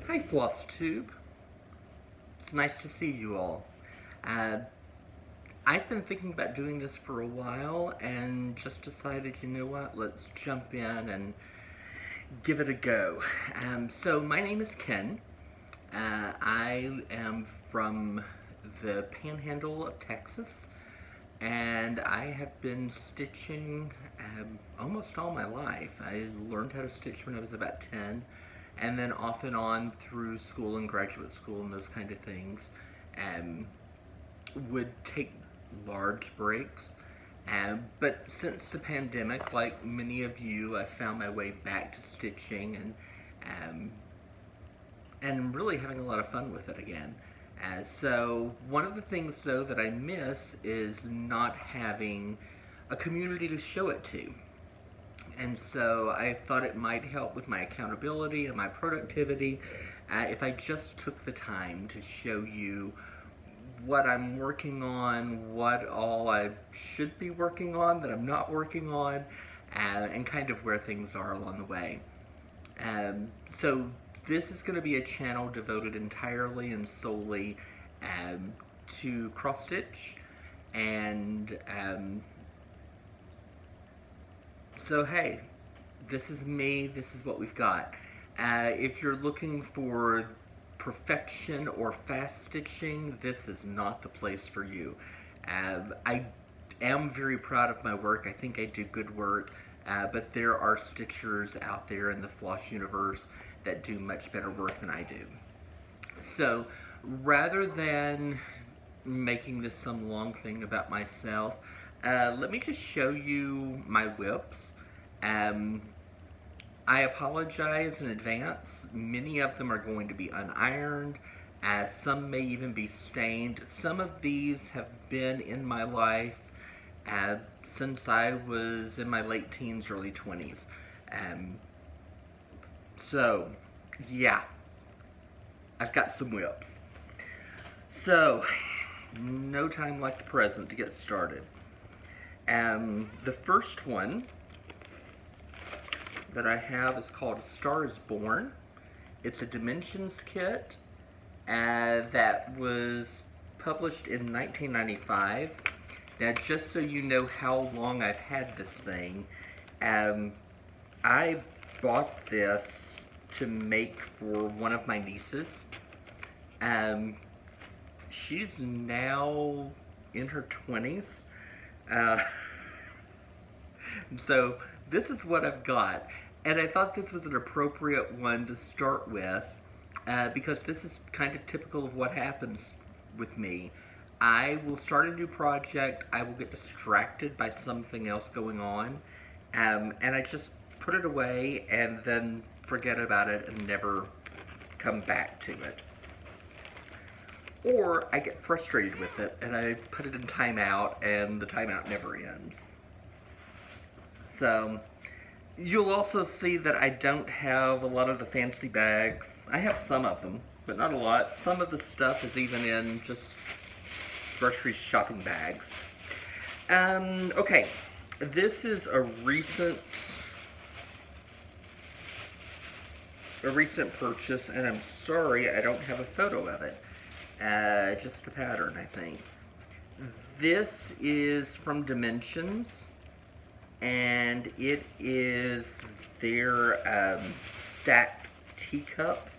Hi, Floss Tube. It's nice to see you all. Uh, I've been thinking about doing this for a while and just decided, you know what, let's jump in and give it a go. So my name is Ken. I am from the panhandle of Texas, and I have been stitching almost all my life. I learned how to stitch when I was about 10, and then off and on through school and graduate school and those kind of things. Um, would take large breaks. But since the pandemic, like many of you, I found my way back to stitching um, and really having a lot of fun with it again. So one of the things though that I miss is not having a community to show it to. And so I thought it might help with my accountability and my productivity if I just took the time to show you what I'm working on, what all I should be working on that I'm not working on, and kind of where things are along the way. So this is going to be a channel devoted entirely and solely to cross stitch, and so hey, this is me, this is what we've got. If you're looking for perfection or fast stitching, this is not the place for you. I am very proud of my work. I think I do good work, but there are stitchers out there in the floss universe that do much better work than I do. So rather than making this some long thing about myself, let me just show you my WIPs. I apologize in advance. Many of them are going to be unironed, as some may even be stained. Some of these have been in my life since I was in my late teens, early 20s. So, yeah, I've got some WIPs. So, no time like the present to get started. The first one that I have is called A Star is Born. It's a Dimensions kit that was published in 1995. Now, just so you know how long I've had this thing, I bought this to make for one of my nieces. She's now in her 20s. So this is what I've got, and I thought this was an appropriate one to start with because this is kind of typical of what happens with me. I will start a new project, I will get distracted by something else going on, and I just put it away and then forget about it and never come back to it. Or I get frustrated with it and I put it in timeout and the timeout never ends. So, you'll also see that I don't have a lot of the fancy bags. I have some of them, but not a lot. Some of the stuff is even in just grocery shopping bags. Okay, this is a recent purchase, and I'm sorry I don't have a photo of it. Just the pattern, I think. This is from Dimensions, and it is their stacked teacup.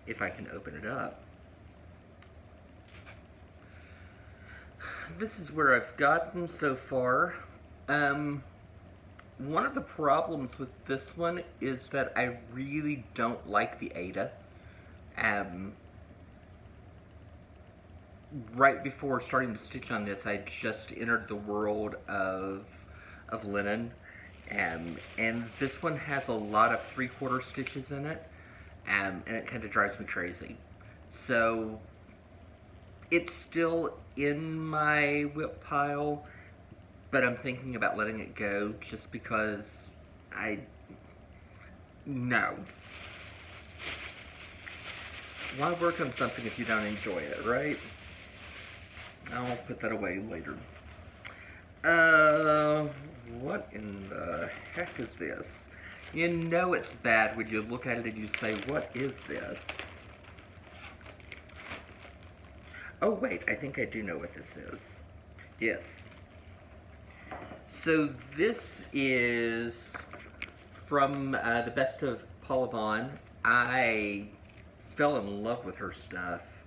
If I can open it up. This is where I've gotten so far. One of the problems with this one is that I really don't like the Ada. Right before starting to stitch on this, I just entered the world of linen, and this one has a lot of 3/4 stitches in it, and it kind of drives me crazy. So it's still in my WIP pile, but I'm thinking about letting it go just because no. Why work on something if you don't enjoy it, right? I'll put that away later. What in the heck is this? You know it's bad when you look at it and you say, what is this? Oh wait, I think I do know what this is. Yes. So this is from the Best of Paula Vaughn. I fell in love with her stuff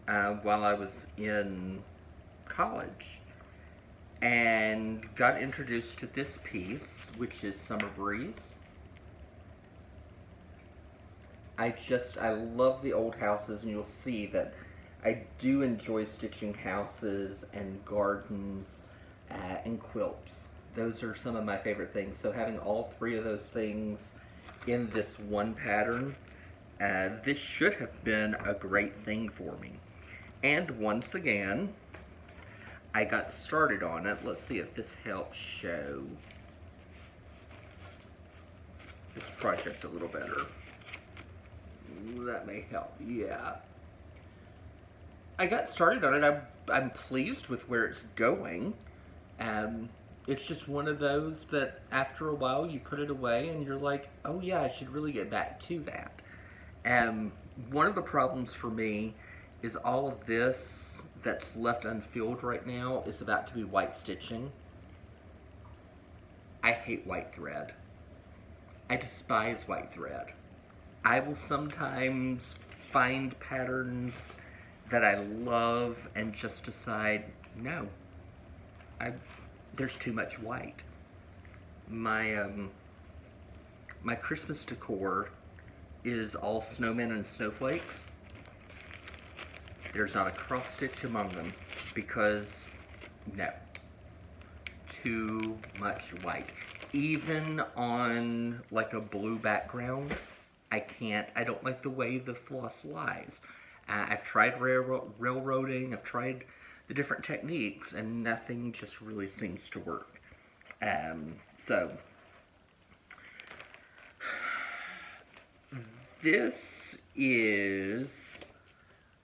while I was in college and got introduced to this piece, which is Summer Breeze. I love the old houses, and you'll see that I do enjoy stitching houses and gardens and quilts. Those are some of my favorite things. So having all three of those things in this one pattern, this should have been a great thing for me. And once again, I got started on it. Let's see if this helps show this project a little better. That may help, yeah. I got started on it. I'm pleased with where it's going. It's just one of those that after a while you put it away and you're like, oh yeah, I should really get back to that. One of the problems for me is all of this that's left unfilled right now is about to be white stitching. I hate white thread. I despise white thread. I will sometimes find patterns that I love and just decide, no, there's too much white. My my Christmas decor is all snowmen and snowflakes. There's not a cross stitch among them because, no, too much white. Even on like a blue background, I don't like the way the floss lies. I've tried railroading, I've tried the different techniques, and nothing just really seems to work. So, this is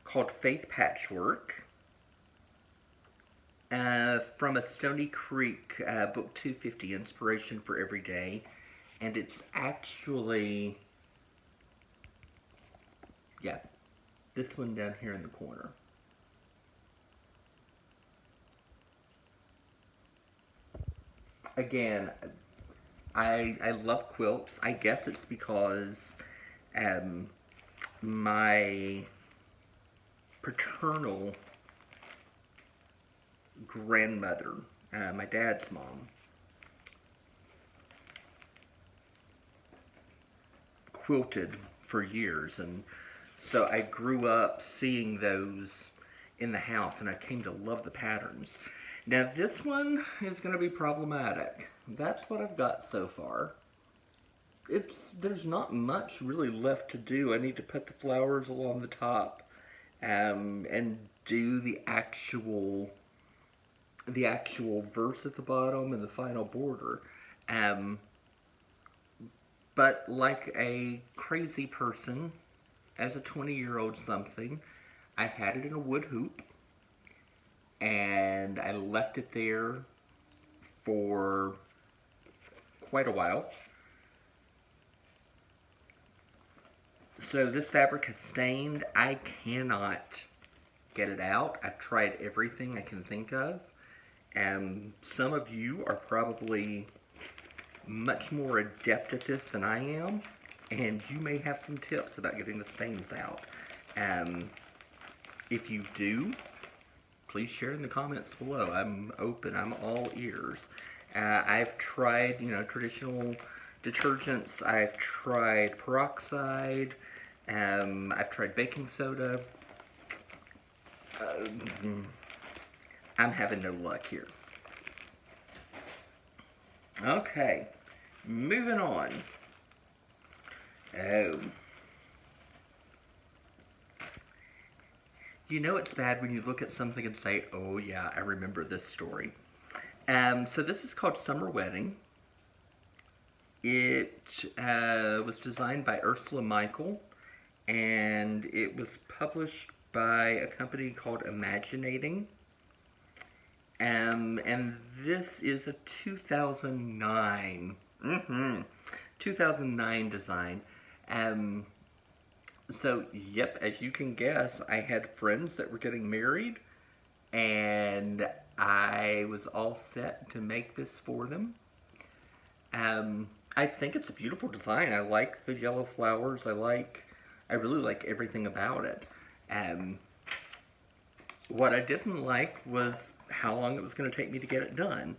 called Faith Patchwork from a Stony Creek book 250, Inspiration for Every Day. And it's actually, yeah, this one down here in the corner. Again, I love quilts. I guess it's because my paternal grandmother, my dad's mom, quilted for years, and so I grew up seeing those in the house, and I came to love the patterns. Now this one is going to be problematic. That's what I've got so far. There's not much really left to do. I need to put the flowers along the top and do the actual verse at the bottom and the final border. But like a crazy person, as a 20-year-old something, I had it in a wood hoop, and I left it there for quite a while. So this fabric has stained. I cannot get it out. I've tried everything I can think of, and some of you are probably much more adept at this than I am, and you may have some tips about getting the stains out. If you do, please share in the comments below. I'm open. I'm all ears. I've tried, traditional detergents. I've tried peroxide. I've tried baking soda. I'm having no luck here. Okay, moving on. Oh. You know it's bad when you look at something and say, oh yeah, I remember this story. So this is called Summer Wedding. It was designed by Ursula Michael, and it was published by a company called Imaginating. And this is a 2009 2009 design. Um, so, yep, as you can guess, I had friends that were getting married, and I was all set to make this for them. Um, I think it's a beautiful design. I like the yellow flowers. I really like everything about it. Um, what I didn't like was how long it was going to take me to get it done.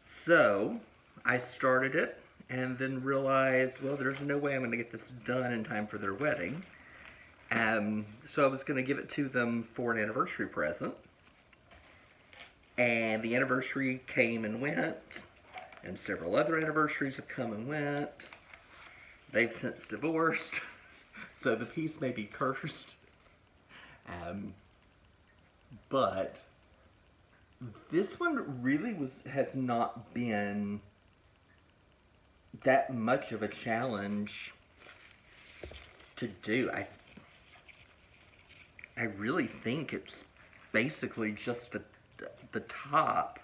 So, I started it and then realized, well, there's no way I'm going to get this done in time for their wedding. So I was going to give it to them for an anniversary present. And the anniversary came and went, and several other anniversaries have come and went. They've since divorced, so the piece may be cursed. But this one really has not been that much of a challenge to do. I really think it's basically just the top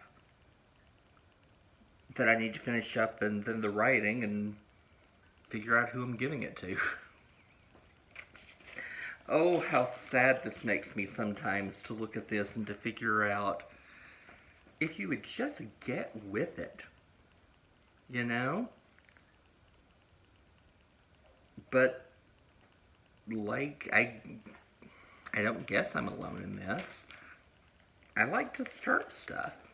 that I need to finish up, and then the writing, and figure out who I'm giving it to. Oh, how sad this makes me sometimes to look at this and to figure out if you would just get with it, you know? But, like, I don't guess I'm alone in this. I like to start stuff.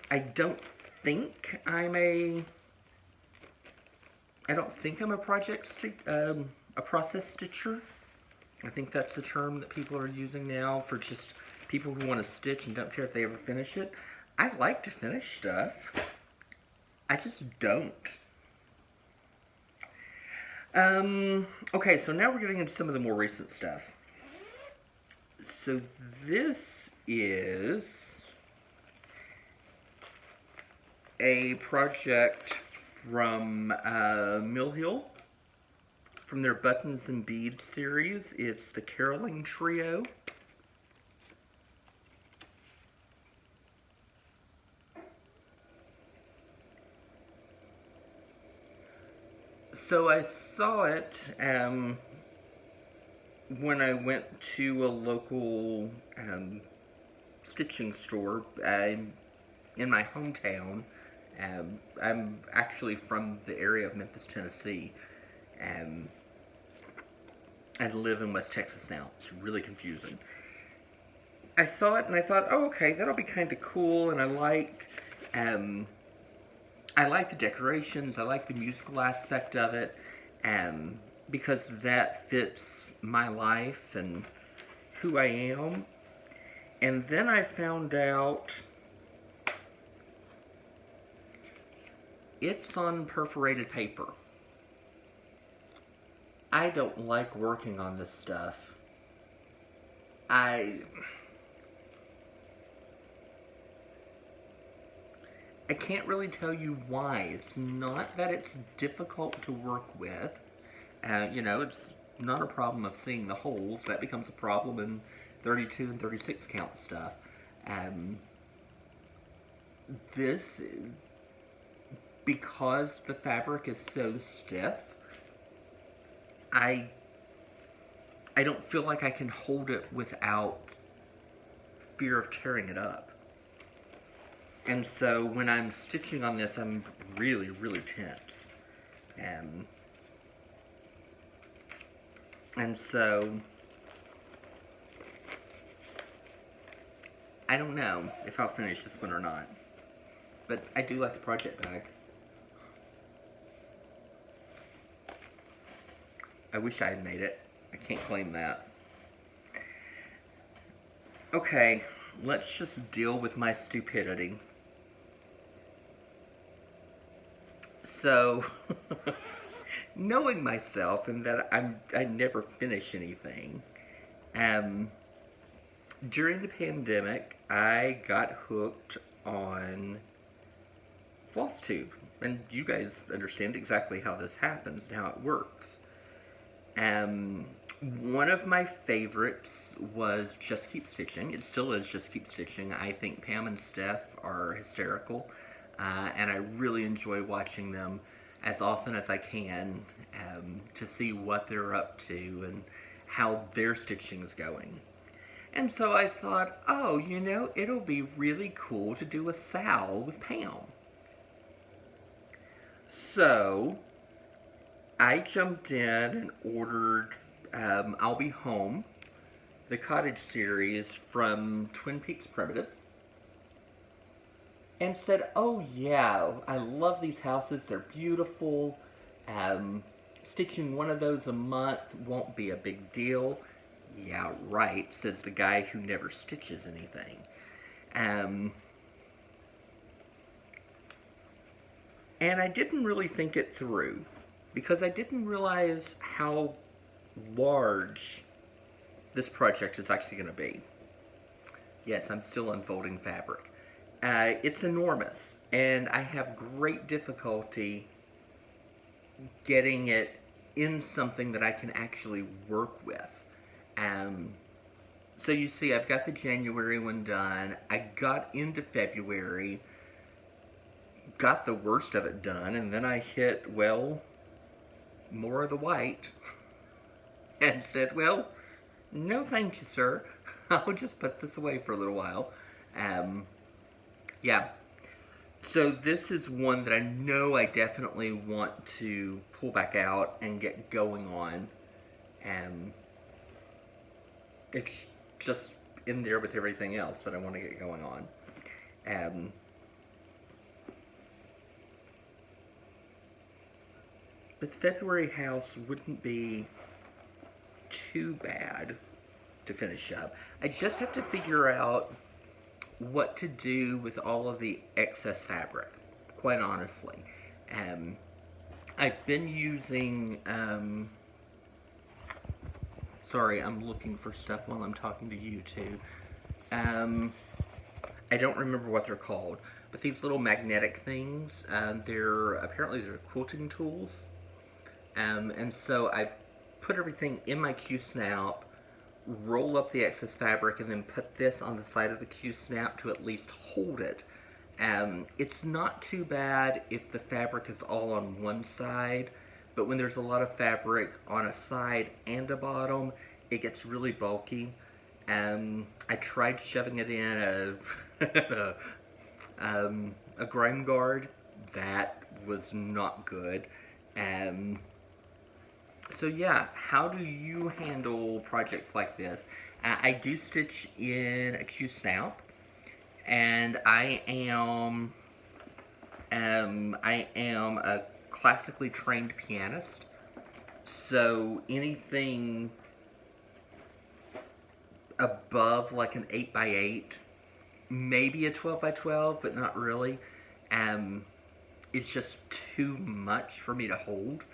I don't think I'm a a process stitcher. I think that's the term that people are using now for just people who want to stitch and don't care if they ever finish it. I like to finish stuff. I just don't. Okay, so now we're getting into some of the more recent stuff. So this is a project from Mill Hill, from their Buttons and Beads series. It's the Caroling Trio. So I saw it when I went to a local stitching store in my hometown. I'm actually from the area of Memphis, Tennessee. I live in West Texas now. It's really confusing. I saw it and I thought, oh, okay, that'll be kind of cool, and I like the decorations, I like the musical aspect of it, because that fits my life and who I am. And then I found out it's on perforated paper. I don't like working on this stuff. I can't really tell you why. It's not that it's difficult to work with. It's not a problem of seeing the holes. That becomes a problem in 32 and 36 count stuff. This, because the fabric is so stiff, I don't feel like I can hold it without fear of tearing it up. And so when I'm stitching on this, I'm really, really tense. And so I don't know if I'll finish this one or not. But I do like the project bag. I wish I had made it. I can't claim that. Okay, let's just deal with my stupidity. So, knowing myself and that I never finish anything, during the pandemic, I got hooked on Floss Tube. And you guys understand exactly how this happens and how it works. One of my favorites was Just Keep Stitching. It still is Just Keep Stitching. I think Pam and Steph are hysterical, and I really enjoy watching them as often as I can to see what they're up to and how their stitching is going. And so I thought, oh, it'll be really cool to do a Sal with Pam. So I jumped in and ordered I'll Be Home, the cottage series from Twin Peaks Primitives, and said, oh yeah, I love these houses, they're beautiful. Stitching one of those a month won't be a big deal. Yeah, right, says the guy who never stitches anything. And I didn't really think it through because I didn't realize how large this project is actually going to be. Yes, I'm still unfolding fabric. It's enormous, and I have great difficulty getting it in something that I can actually work with. So you see, I've got the January one done. I got into February, got the worst of it done, and then I hit, well, more of the white, and said, well, no thank you, sir. I'll just put this away for a little while. Yeah. So this is one that I know I definitely want to pull back out and get going on. It's just in there with everything else that I want to get going on. But the February house wouldn't be too bad to finish up. I just have to figure out what to do with all of the excess fabric, quite honestly. I've been using, sorry, I'm looking for stuff while I'm talking to you too. I don't remember what they're called, but these little magnetic things, apparently they're quilting tools. And so I put everything in my Q-snap, roll up the excess fabric, and then put this on the side of the Q-snap to at least hold it. It's not too bad if the fabric is all on one side, but when there's a lot of fabric on a side and a bottom, it gets really bulky. I tried shoving it in a grime guard. That was not good. So yeah, how do you handle projects like this? I do stitch in a Q-snap, and I am a classically trained pianist, so anything above like an 8x8, maybe a 12x12, but not really. It's just too much for me to hold.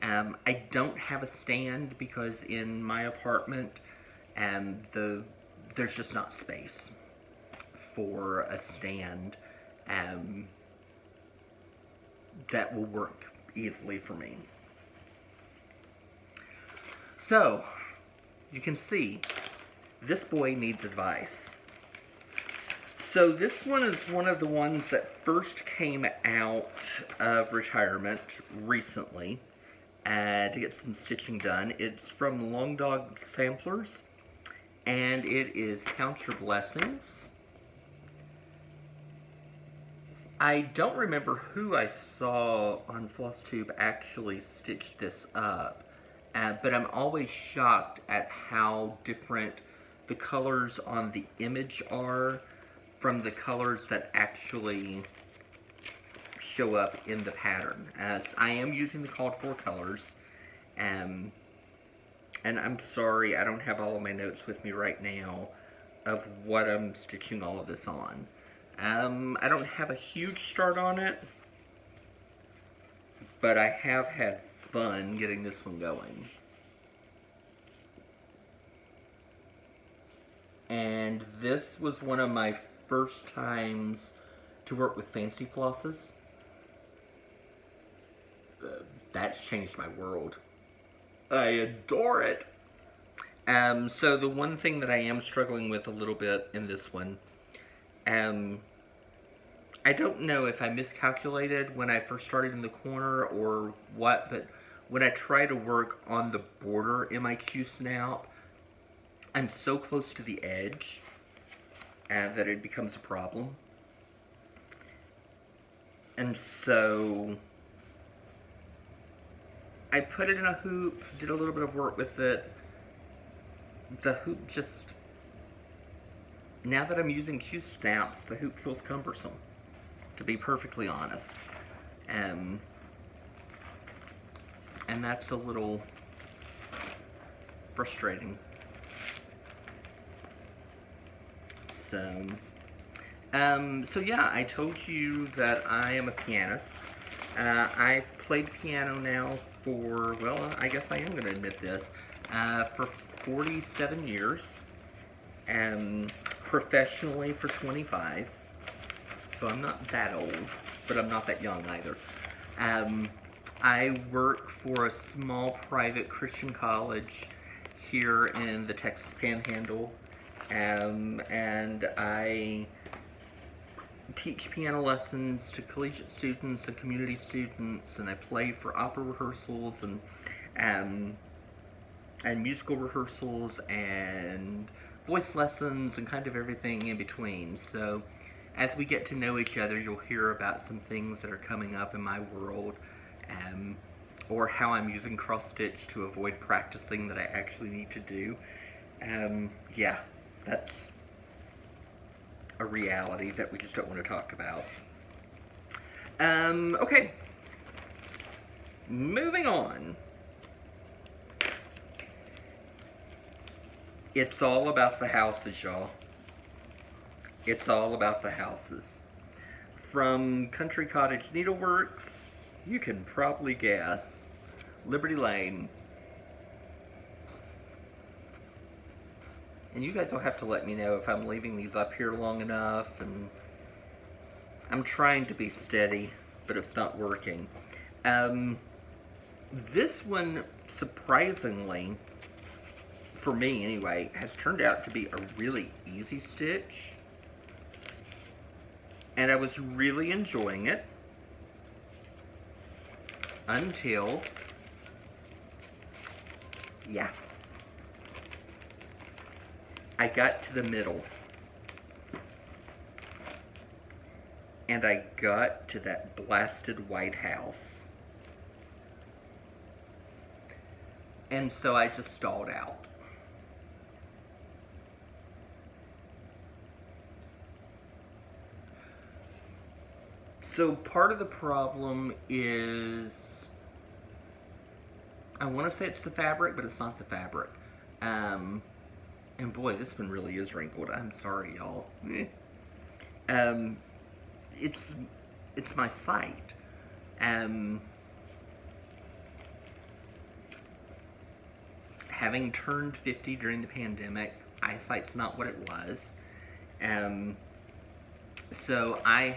I don't have a stand because in my apartment, there's just not space for a stand that will work easily for me. So, you can see, this boy needs advice. So this one is one of the ones that first came out of retirement recently. To get some stitching done. It's from Long Dog Samplers, and it is Count Your Blessings. I don't remember who I saw on Floss Tube actually stitched this up, but I'm always shocked at how different the colors on the image are from the colors that actually show up in the pattern, as I am using the called for colors, and I'm sorry I don't have all of my notes with me right now of what I'm stitching all of this on. I don't have a huge start on it, but I have had fun getting this one going. And this was one of my first times to work with fancy flosses. That's changed my world. I adore it. So the one thing that I am struggling with a little bit in this one, um, I don't know if I miscalculated when I first started in the corner or what, but when I try to work on the border in my Q snout, I'm so close to the edge that it becomes a problem. And so I put it in a hoop, did a little bit of work with it. The hoop just, now that I'm using Q stamps, the hoop feels cumbersome, to be perfectly honest. And that's a little frustrating. So yeah, I told you that I am a pianist. I've played piano now for, well, I guess I am going to admit this, for 47 years, and professionally for 25. So I'm not that old, but I'm not that young either. I work for a small private Christian college here in the Texas Panhandle, and I teach piano lessons to collegiate students and community students, and I play for opera rehearsals and musical rehearsals and voice lessons and kind of everything in between. So as we get to know each other, you'll hear about some things that are coming up in my world, or how I'm using cross stitch to avoid practicing that I actually need to do. Yeah, that's a reality that we just don't want to talk about. Okay. Moving on. It's all about the houses, y'all. It's all about the houses. From Country Cottage Needleworks, you can probably guess, Liberty Lane. And you guys will have to let me know if I'm leaving these up here long enough, and I'm trying to be steady, but it's not working. This one, surprisingly, for me anyway, has turned out to be a really easy stitch. And I was really enjoying it until, yeah, I got to the middle. And I got to that blasted White House. And so I just stalled out. So part of the problem is, I want to say it's the fabric, but it's not the fabric. And boy, this one really is wrinkled. I'm sorry, y'all. It's my sight. Having turned 50 during the pandemic, eyesight's not what it was. So I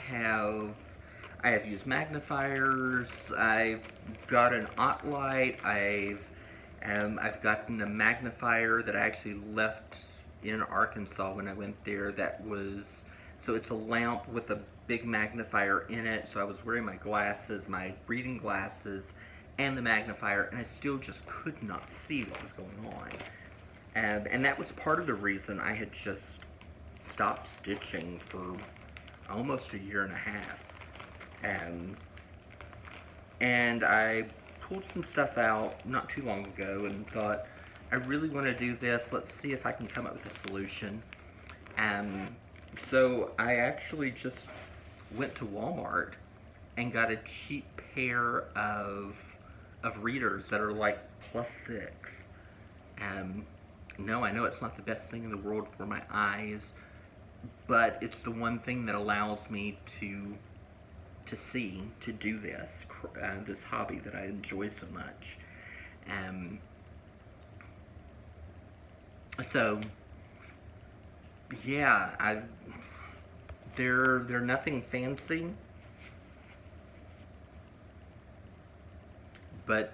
have used magnifiers. I've got an OttLight. I've gotten a magnifier that I actually left in Arkansas when I went there. So it's a lamp with a big magnifier in it. So I was wearing my glasses, my reading glasses, and the magnifier, and I still just could not see what was going on. And that was part of the reason I had just stopped stitching for almost a year and a half. And I pulled some stuff out not too long ago and thought, I really want to do this. Let's see if I can come up with a solution. So I actually just went to Walmart and got a cheap pair of readers that are like +6. No, I know it's not the best thing in the world for my eyes, but it's the one thing that allows me to see, to do this hobby that I enjoy so much. So yeah, they're nothing fancy, but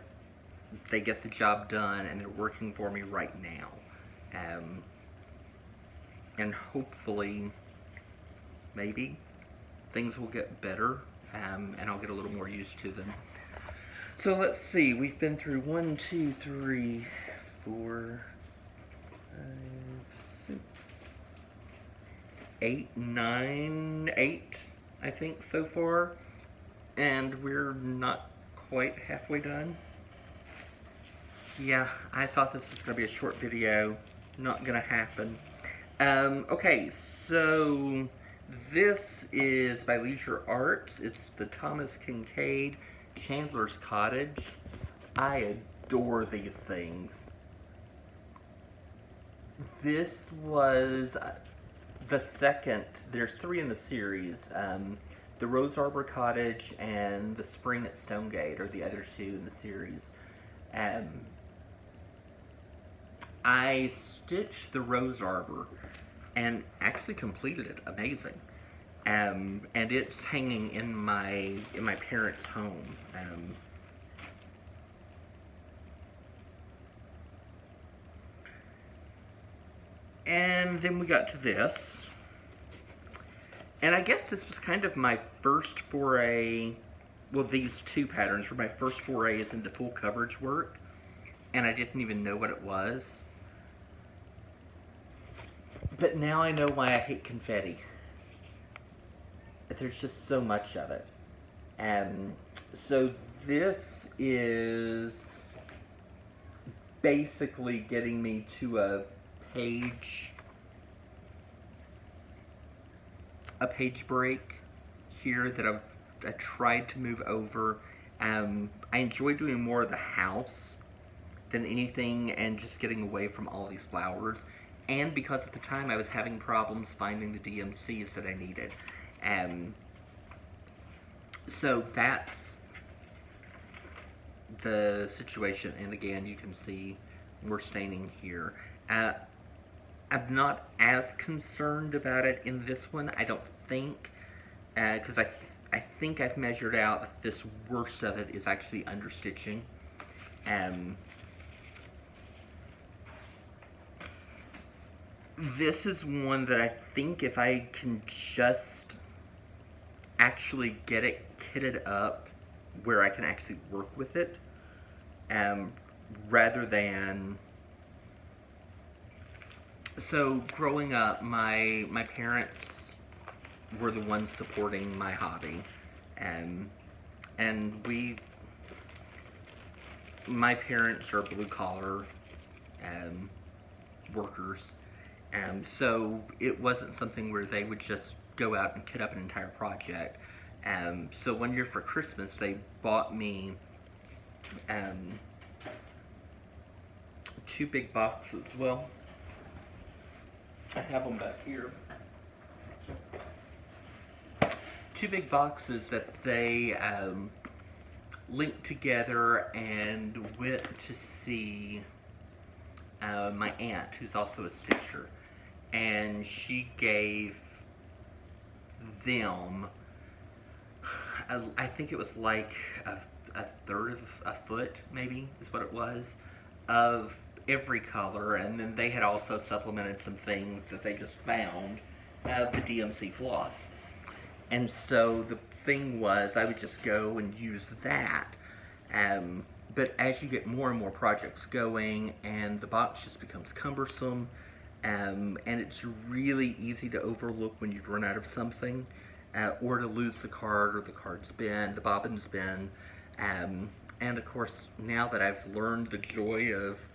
they get the job done, and they're working for me right now. And hopefully, maybe, things will get better, and I'll get a little more used to them. So let's see, we've been through 1, 2, 3, 4, 5, 6, 8, 9, 8, I think, so far. And we're not quite halfway done. Yeah, I thought this was going to be a short video. Not going to happen. Okay, so this is by Leisure Arts. It's the Thomas Kincaid Chandler's Cottage. I adore these things. This was the second, there's 3 in the series. The Rose Arbor Cottage and the Spring at Stonegate are the other 2 in the series. I stitched the Rose Arbor and actually completed it. Amazing. And it's hanging in my parents' home. And then we got to this. And I guess this was kind of my first foray, well, these 2 patterns were my first forays into full coverage work, and I didn't even know what it was. But now I know why I hate confetti. There's just so much of it. So this is basically getting me to a page break here that I tried to move over. I enjoy doing more of the house than anything and just getting away from all these flowers. And because at the time I was having problems finding the DMCs that I needed. So that's the situation. And again, you can see we're staining here. I'm not as concerned about it in this one, I don't think, because I think I've measured out that this worst of it is actually understitching. This is one that I think if I can just actually get it kitted up where I can actually work with it, rather than... So, growing up, my parents were the ones supporting my hobby, and my parents are blue-collar workers, so it wasn't something where they would just go out and kit up an entire project. So one year for Christmas, they bought me 2 big boxes. Well, I have them back here. 2 big boxes that they linked together and went to see my aunt, who's also a stitcher, and she gave them, I think it was like a third of a foot, maybe, is what it was, of every color, and then they had also supplemented some things that they just found of the DMC floss. And so the thing was, I would just go and use that. But as you get more and more projects going, and the box just becomes cumbersome, and it's really easy to overlook when you've run out of something, or to lose the card, or the card's been, the bobbin's been. And of course, now that I've learned the joy of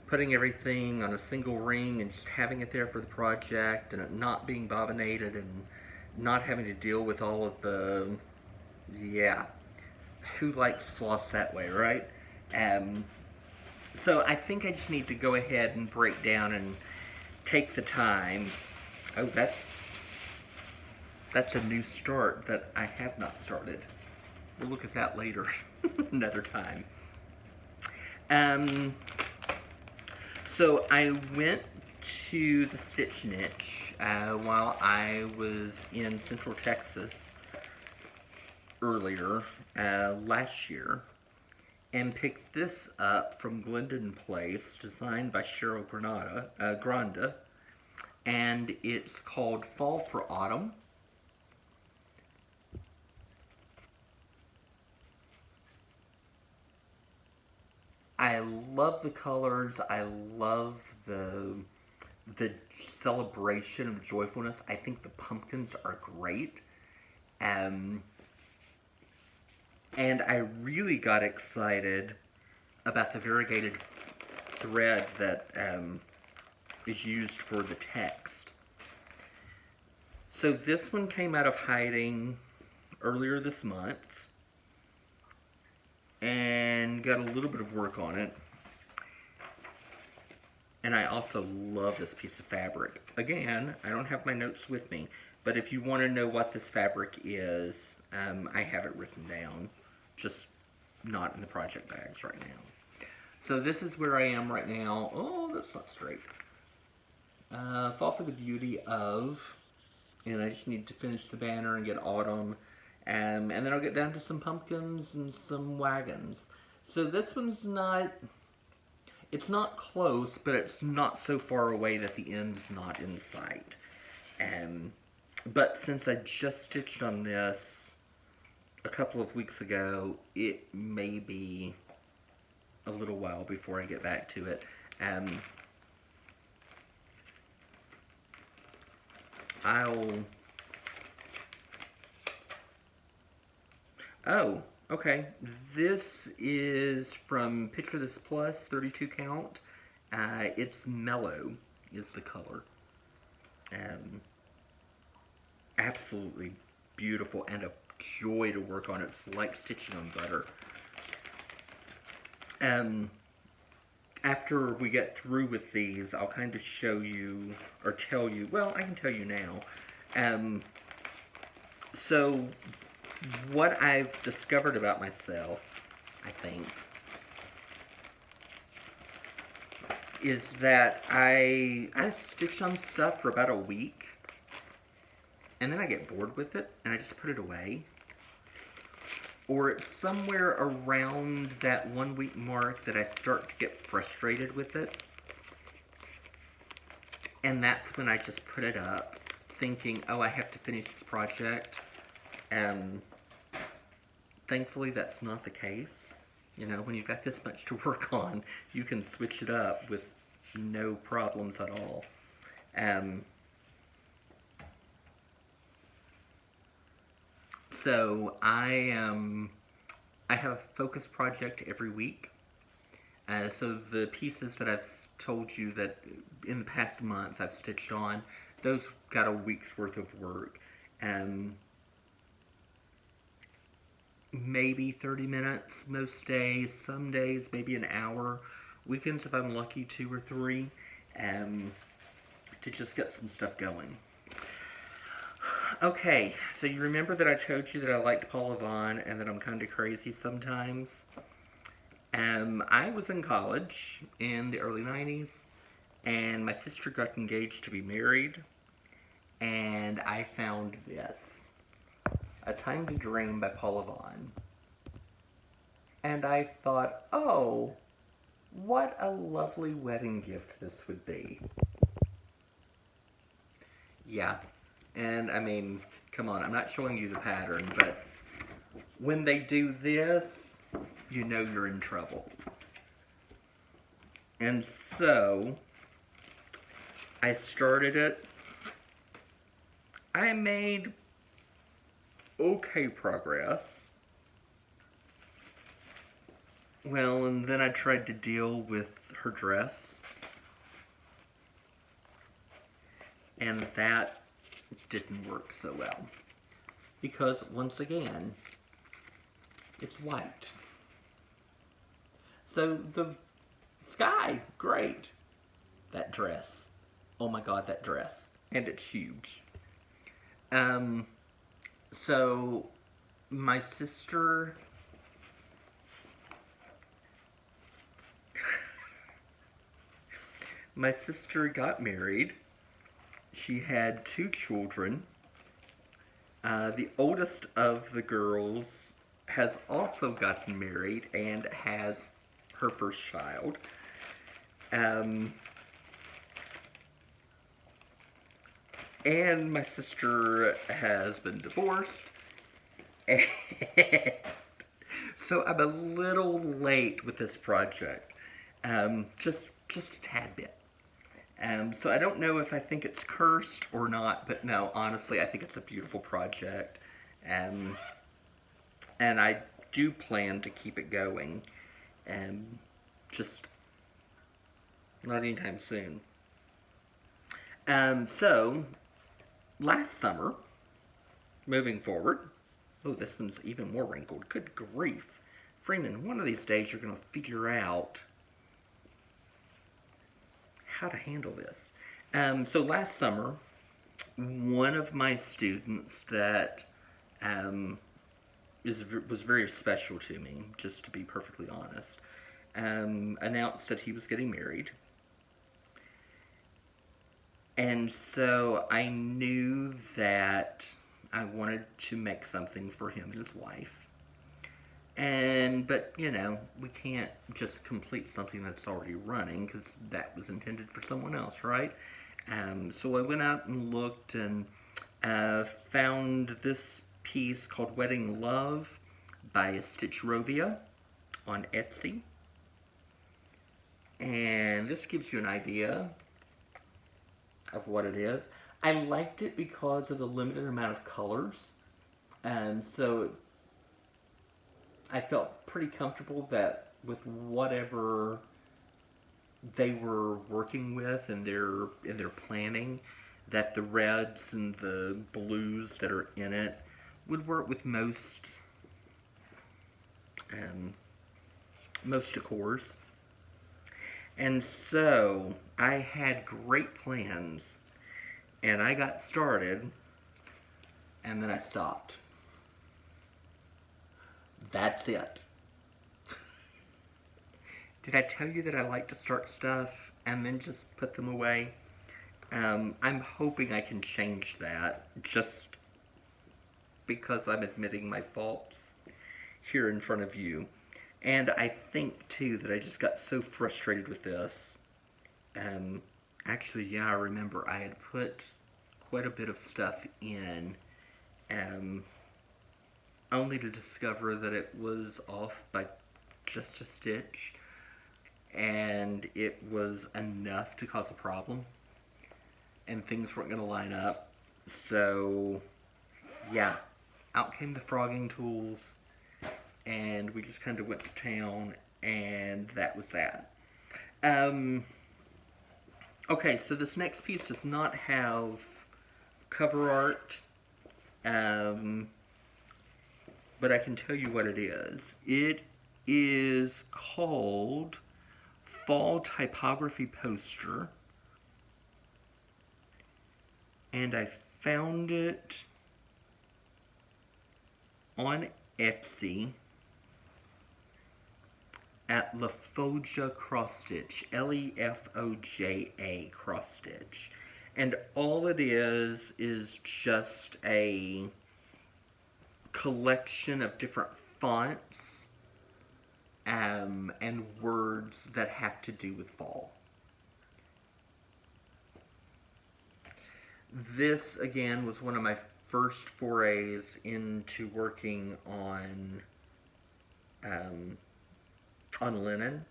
putting everything on a single ring and just having it there for the project, and it not being bobbinated, and not having to deal with all of the, yeah, who likes floss that way, right? So I think I just need to go ahead and break down and take the time. Oh, that's a new start that I have not started. We'll look at that later, another time. So I went to the Stitch Niche while I was in Central Texas earlier, last year, and picked this up from Glendon Place, designed by Cheryl Granda, and it's called Fall for Autumn. I love the colors. I love the celebration of joyfulness. I think the pumpkins are great. Um, and I really got excited about the variegated thread that is used for the text. So this one came out of hiding earlier this month and got a little bit of work on it. And I also love this piece of fabric. Again, I don't have my notes with me, but if you want to know what this fabric is, I have it written down, just not in the project bags right now. So this is where I am right now. Oh, that's not straight. Fall for the Beauty of, and I just need to finish the banner and get autumn, and then I'll get down to some pumpkins and some wagons. So this one's not, it's not close, but it's not so far away that the end's not in sight. But since I just stitched on this a couple of weeks ago, it may be a little while before I get back to it. Oh, okay. This is from Picture This Plus, 32 count. It's Mellow is the color. Absolutely beautiful and a joy to work on. It's like stitching on butter. After we get through with these, I'll kind of show you, or tell you, well, I can tell you now. So, what I've discovered about myself, I think, is that I stitch on stuff for about a week, and then I get bored with it, and I just put it away. Or it's somewhere around that 1 week mark that I start to get frustrated with it. And that's when I just put it up, thinking, oh, I have to finish this project. Thankfully, that's not the case. You know, when you've got this much to work on, you can switch it up with no problems at all. So I have a focus project every week. So the pieces that I've told you that in the past month I've stitched on, those got a week's worth of work. Maybe 30 minutes most days, some days maybe an hour. Weekends, if I'm lucky, 2 or 3, to just get some stuff going. Okay, so you remember that I told you that I liked Paula Vaughn and that I'm kind of crazy sometimes? I was in college in the early 90s, and my sister got engaged to be married, and I found this. A Time to Dream by Paula Vaughn. And I thought, oh, what a lovely wedding gift this would be. Yeah. And, I mean, come on, I'm not showing you the pattern, but when they do this, you know you're in trouble. And so, I started it. I made okay progress. Well, and then I tried to deal with her dress. And that didn't work so well, because once again it's white. So the sky, great. That dress, oh my god, that dress, and it's huge. So my sister got married. She had 2 children. The oldest of the girls has also gotten married and has her first child. And my sister has been divorced. And so I'm a little late with this project. Just a tad bit. So I don't know if I think it's cursed or not, but no, honestly, I think it's a beautiful project. And I do plan to keep it going. Just not anytime soon. So, last summer, moving forward, oh, this one's even more wrinkled. Good grief. Freeman, one of these days you're going to figure out how to handle this. So last summer, one of my students that was very special to me, just to be perfectly honest, announced that he was getting married. And so I knew that I wanted to make something for him and his wife. But, you know, we can't just complete something that's already running, because that was intended for someone else, right? So I went out and looked and found this piece called Wedding Love by Stitch Rovia on Etsy. And this gives you an idea of what it is. I liked it because of the limited amount of colors. So I felt pretty comfortable that with whatever they were working with in their planning, that the reds and the blues that are in it would work with most decors. And so I had great plans, and I got started, and then I stopped. That's it. Did I tell you that I like to start stuff and then just put them away? I'm hoping I can change that, just because I'm admitting my faults here in front of you. And I think, too, that I just got so frustrated with this. Actually, yeah, I remember I had put quite a bit of stuff in, only to discover that it was off by just a stitch, and it was enough to cause a problem, and things weren't going to line up. So, yeah, out came the frogging tools, and we just kind of went to town, and that was that. Okay, so this next piece does not have cover art, but I can tell you what it is. It is called Fall Typography Poster, and I found it on Etsy at Lefoja Cross Stitch, Lefoja Cross Stitch. And all it is just a collection of different fonts and words that have to do with fall. This, again, was one of my first forays into working on linen.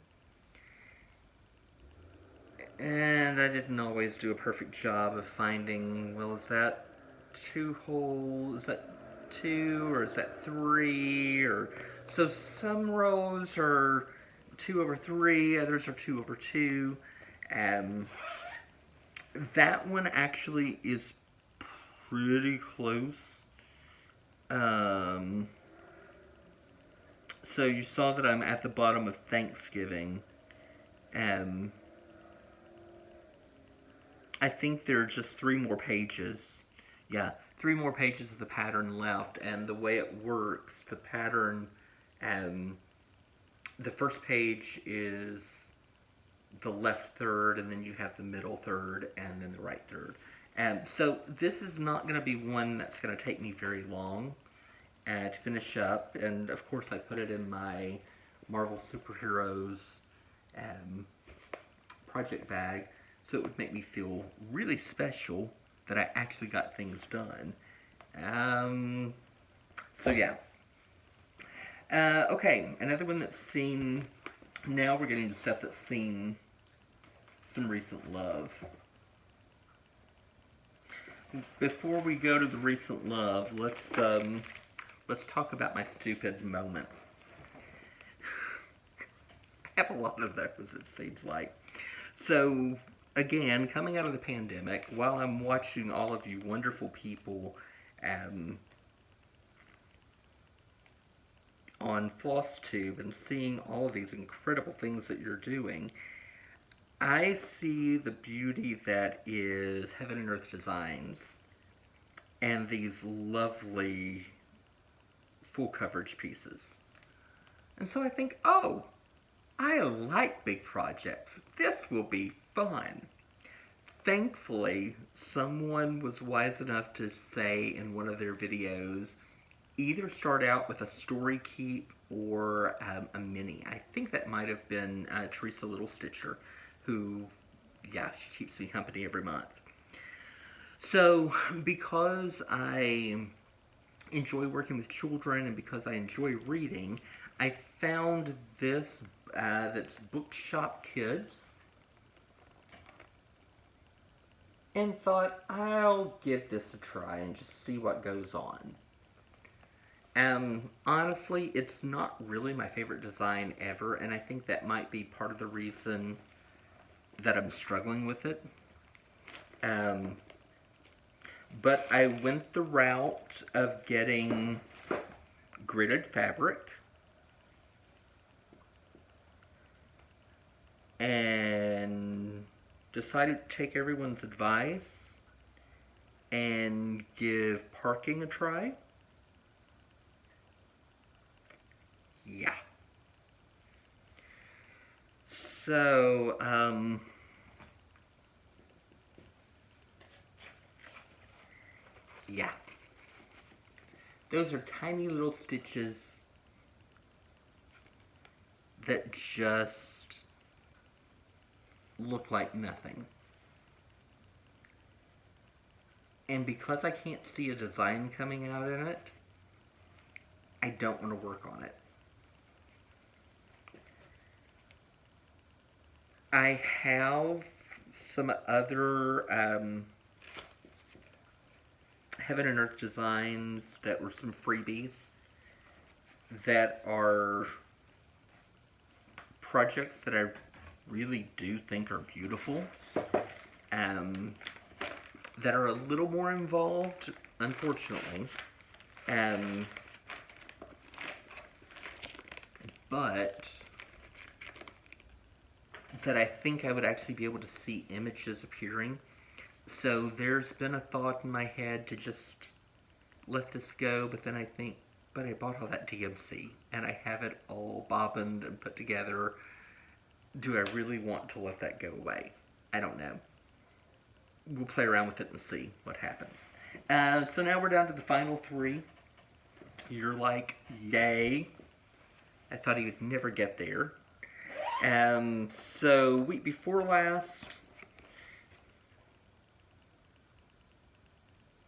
And I didn't always do a perfect job of finding, well, is that 2 holes, is that 2, or is that 3, or, so some rows are 2/3, others are 2/2, that one actually is pretty close. So you saw that I'm at the bottom of Thanksgiving. I think there are just 3 more pages. Yeah, 3 more pages of the pattern left, and the way it works, the pattern, the first page is the left third, and then you have the middle third, and then the right third. So this is not going to be one that's going to take me very long. to finish up, and of course I put it in my Marvel Superheroes um, project bag, so it would make me feel really special that I actually got things done. Um, so yeah. Okay, another one that's seen, now we're getting to stuff that's seen some recent love. Before we go to the recent love, let's talk about my stupid moment. I have a lot of those, it seems like. So, again, coming out of the pandemic, while I'm watching all of you wonderful people on Floss Tube and seeing all of these incredible things that you're doing, I see the beauty that is Heaven and Earth Designs and these lovely full coverage pieces. And so I think, oh, I like big projects. This will be fun. Thankfully, someone was wise enough to say in one of their videos, either start out with a story keep or a mini. I think that might have been Teresa Little Stitcher, who, yeah, she keeps me company every month. So, because I enjoy working with children and because I enjoy reading, I found this that's Bookshop Kids and thought I'll give this a try and just see what goes on. Honestly, it's not really my favorite design ever, and I think that might be part of the reason that I'm struggling with it. But I went the route of getting gridded fabric and decided to take everyone's advice and give parking a try. Yeah. So, yeah. Those are tiny little stitches that just look like nothing. And because I can't see a design coming out in it, I don't want to work on it. I have some other Heaven and Earth designs that were some freebies that are projects that I really do think are beautiful, that are a little more involved, unfortunately, but that I think I would actually be able to see images appearing. So there's been a thought in my head to just let this go, but then I think, but I bought all that DMC, and I have it all bobbined and put together. Do I really want to let that go away? I don't know. We'll play around with it and see what happens. So now we're down to the final three. You're like, yay. I thought he would never get there. So week before last,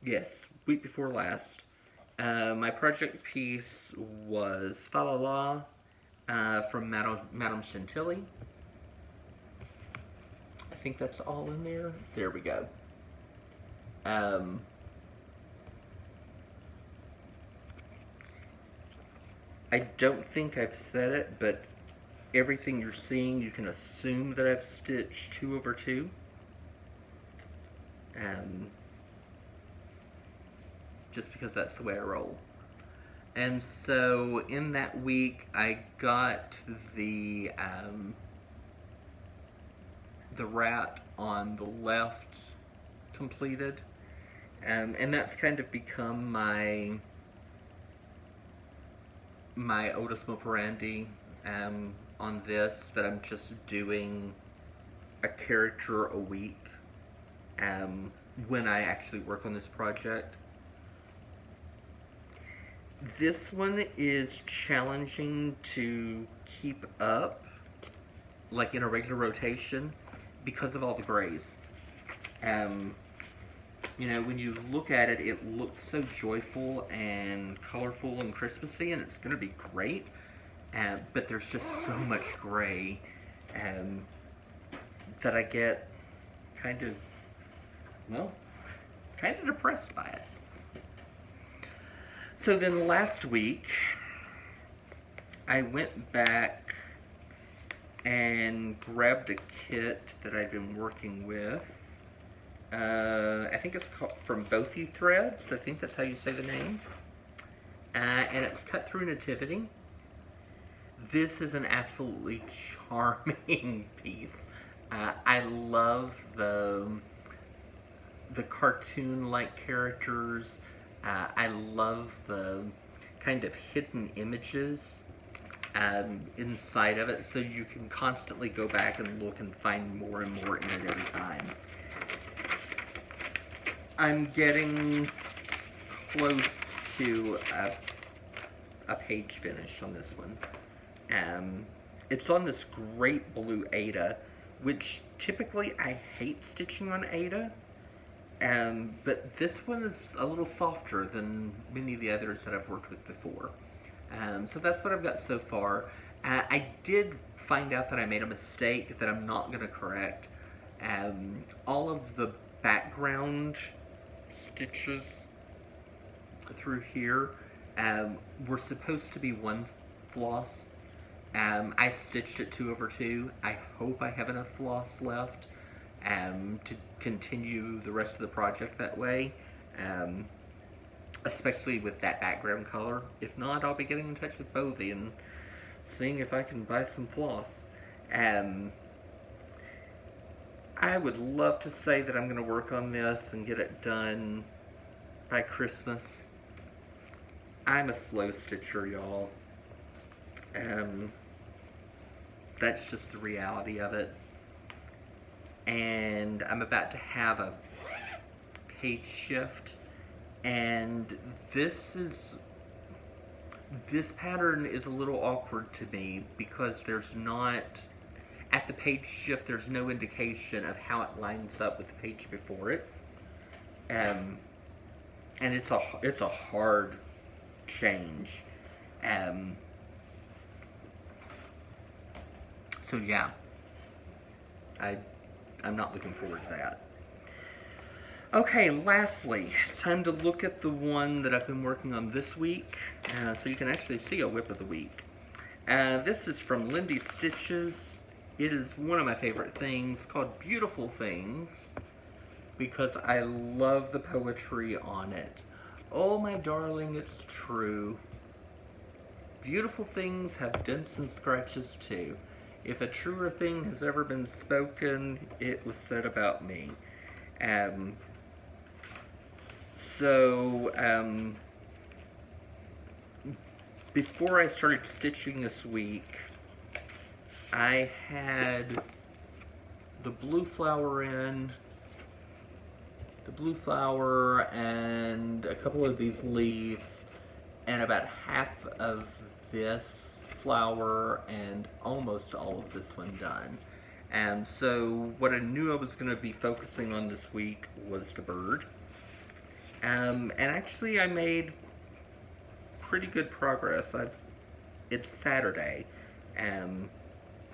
yes, week before last, my project piece was Fa La La from Madame Chantilly. I think that's all in there. There we go. I don't think I've said it, but everything you're seeing, you can assume that I've stitched 2/2. Just because that's the way I roll. And so in that week, I got the rat on the left completed, and that's kind of become my modus operandi on this, that I'm just doing a character a week when I actually work on this project. This one is challenging to keep up, like in a regular rotation, because of all the grays. Um, you know, when you look at it, it looks so joyful and colorful and Christmassy, and it's going to be great. But there's just so much gray um, that I get kind of, well, kind of depressed by it. So then last week, I went back and grabbed a kit that I'd been working with. I think it's called from Bothy Threads. I think that's how you say the name. And it's cut through Nativity. This is an absolutely charming piece. I love the cartoon-like characters. I love the kind of hidden images inside of it, so you can constantly go back and look and find more and more in it every time. I'm getting close to a page finish on this one. It's on this great blue Aida, which typically I hate stitching on Aida. But this one is a little softer than many of the others that I've worked with before. So that's what I've got so far. I did find out that I made a mistake that I'm not going to correct. All of the background stitches through here were supposed to be one floss. I stitched it 2/2. I hope I have enough floss left to continue the rest of the project that way, especially with that background color. If not, I'll be getting in touch with Bothy and seeing if I can buy some floss. I would love to say that I'm going to work on this and get it done by Christmas. I'm a slow stitcher, y'all. That's just the reality of it. And I'm about to have a page shift, and this pattern is a little awkward to me because there's not, at the page shift, there's no indication of how it lines up with the page before it. And it's a hard change. So yeah, I'm not looking forward to that. Okay, lastly, it's time to look at the one that I've been working on this week, so you can actually see a WIP of the week. This is from Lindy Stitches. It is one of my favorite things, called Beautiful Things, because I love the poetry on it. Oh my darling, it's true. Beautiful things have dents and scratches too. If a truer thing has ever been spoken, it was said about me. Before I started stitching this week, I had the blue flower and a couple of these leaves, and about half of this flower and almost all of this one done. And so what I knew I was going to be focusing on this week was the bird. And actually I made pretty good progress. It's Saturday,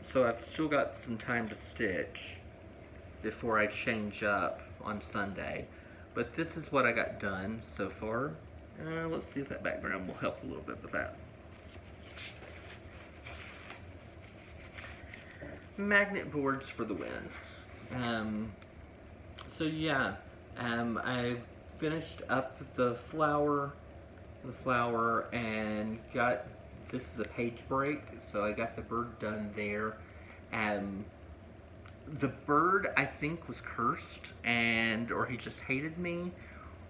so I've still got some time to stitch before I change up on Sunday. But this is what I got done so far. Let's see if that background will help a little bit with that. Magnet boards for the win. So yeah, I finished up the flower, and got, this is a page break, so I got the bird done there. The bird, I think, was cursed, or he just hated me,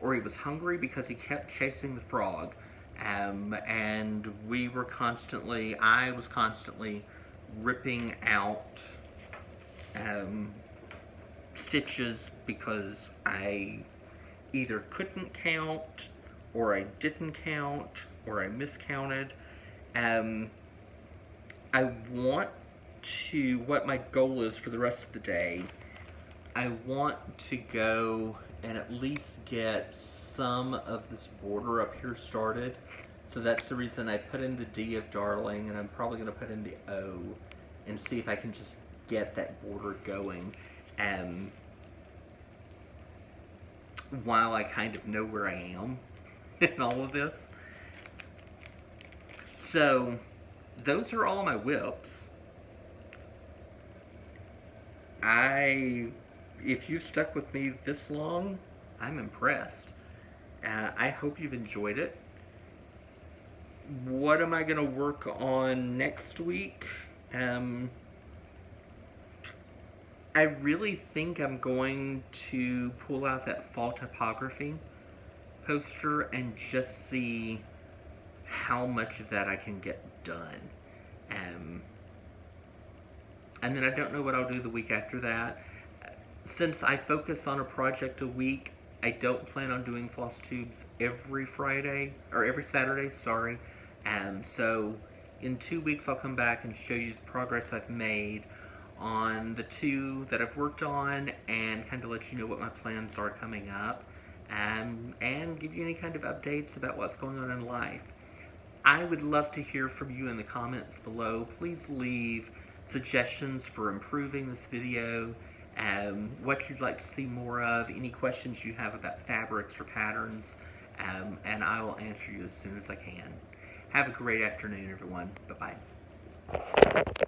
or he was hungry because he kept chasing the frog. And I was constantly ripping out stitches because I either couldn't count or I didn't count, or I miscounted. Um, I want to, what my goal is for the rest of the day, I want to go and at least get some of this border up here started. So that's the reason I put in the D of darling, and I'm probably going to put in the O and see if I can just get that border going. While I kind of know where I am in all of this. So those are all my WIPs. If you've stuck with me this long, I'm impressed. I hope you've enjoyed it. What am I going to work on next week? I really think I'm going to pull out that fall typography poster and just see how much of that I can get done. And then I don't know what I'll do the week after that. Since I focus on a project a week, I don't plan on doing floss tubes every Friday, or every Saturday, sorry. So in 2 weeks I'll come back and show you the progress I've made on the 2 that I've worked on, and kind of let you know what my plans are coming up, and give you any kind of updates about what's going on in life. I would love to hear from you in the comments below. Please leave suggestions for improving this video, what you'd like to see more of, any questions you have about fabrics or patterns, and I will answer you as soon as I can. Have a great afternoon, everyone. Bye-bye.